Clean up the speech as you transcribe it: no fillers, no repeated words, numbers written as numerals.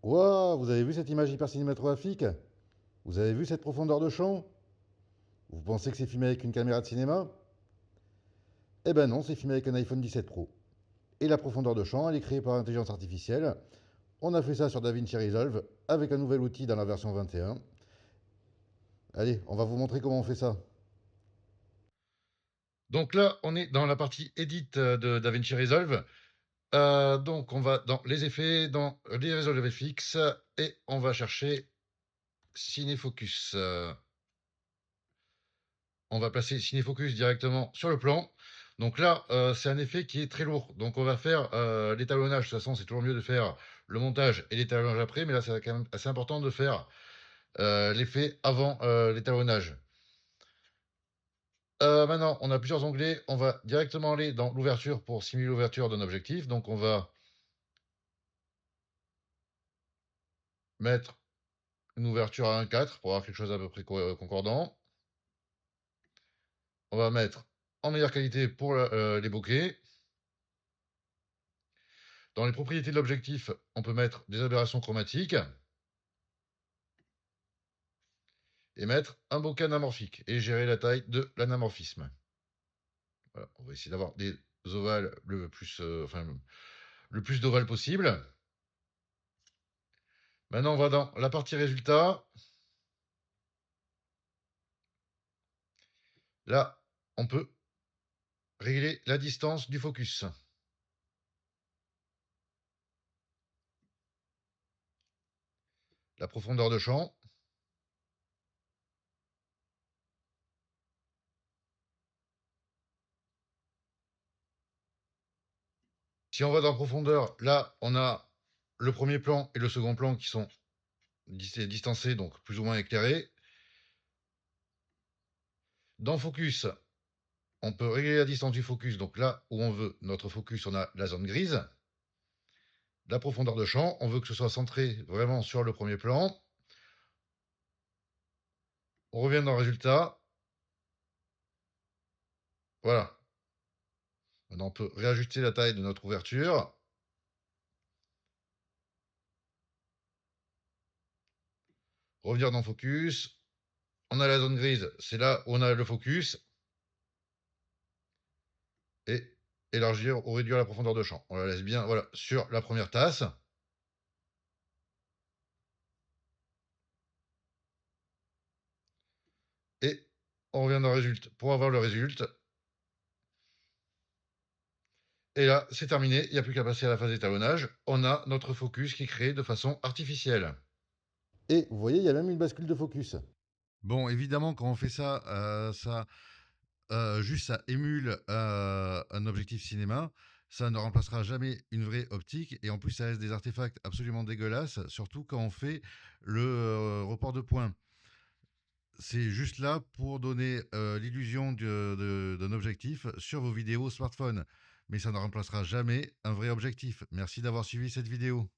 Waouh, vous avez vu cette image hyper cinématographique? Vous avez vu cette profondeur de champ? Vous pensez que c'est filmé avec une caméra de cinéma? Eh ben non, c'est filmé avec un iPhone 17 Pro. Et la profondeur de champ, elle est créée par intelligence artificielle. On a fait ça sur DaVinci Resolve avec un nouvel outil dans la version 21. Allez, on va vous montrer comment on fait ça. Donc là, on est dans la partie Edit de DaVinci Resolve. Donc on va dans les effets, dans les Resolve FX et on va chercher Cinefocus. On va placer Cinefocus directement sur le plan. Donc là, c'est un effet qui est très lourd. Donc on va faire l'étalonnage. De toute façon, c'est toujours mieux de faire le montage et l'étalonnage après. Mais là, c'est quand même assez important de faire l'effet avant l'étalonnage. Maintenant, on a plusieurs onglets. On va directement aller dans l'ouverture pour simuler l'ouverture d'un objectif. Donc on va mettre une ouverture à 1,4 pour avoir quelque chose à peu près concordant. On va mettre en meilleure qualité pour les bokeh. Dans les propriétés de l'objectif, on peut mettre des aberrations chromatiques et mettre un bokeh anamorphique et gérer la taille de l'anamorphisme. Voilà, on va essayer d'avoir des ovales le plus d'ovales possible. Maintenant, on va dans la partie résultat. Là, on peut régler la distance du focus. La profondeur de champ. Si on va dans profondeur, là, on a le premier plan et le second plan qui sont distancés, donc plus ou moins éclairés. Dans focus, on peut régler la distance du focus. Donc là où on veut notre focus, on a la zone grise. La profondeur de champ, on veut que ce soit centré vraiment sur le premier plan. On revient dans le résultat. Voilà. Maintenant, on peut réajuster la taille de notre ouverture. Revenir dans focus. On a la zone grise, c'est là où on a le focus. Et élargir ou réduire la profondeur de champ. On la laisse bien voilà, sur la première tasse. Et on revient dans le résultat pour avoir le résultat. Et là, c'est terminé. Il n'y a plus qu'à passer à la phase d'étalonnage. On a notre focus qui est créé de façon artificielle. Et vous voyez, il y a même une bascule de focus. Bon, évidemment, quand on fait ça, juste ça émule un objectif cinéma. Ça ne remplacera jamais une vraie optique. Et en plus, ça laisse des artefacts absolument dégueulasses, surtout quand on fait le report de points. C'est juste là pour donner l'illusion d'un objectif sur vos vidéos smartphone. Mais ça ne remplacera jamais un vrai objectif. Merci d'avoir suivi cette vidéo.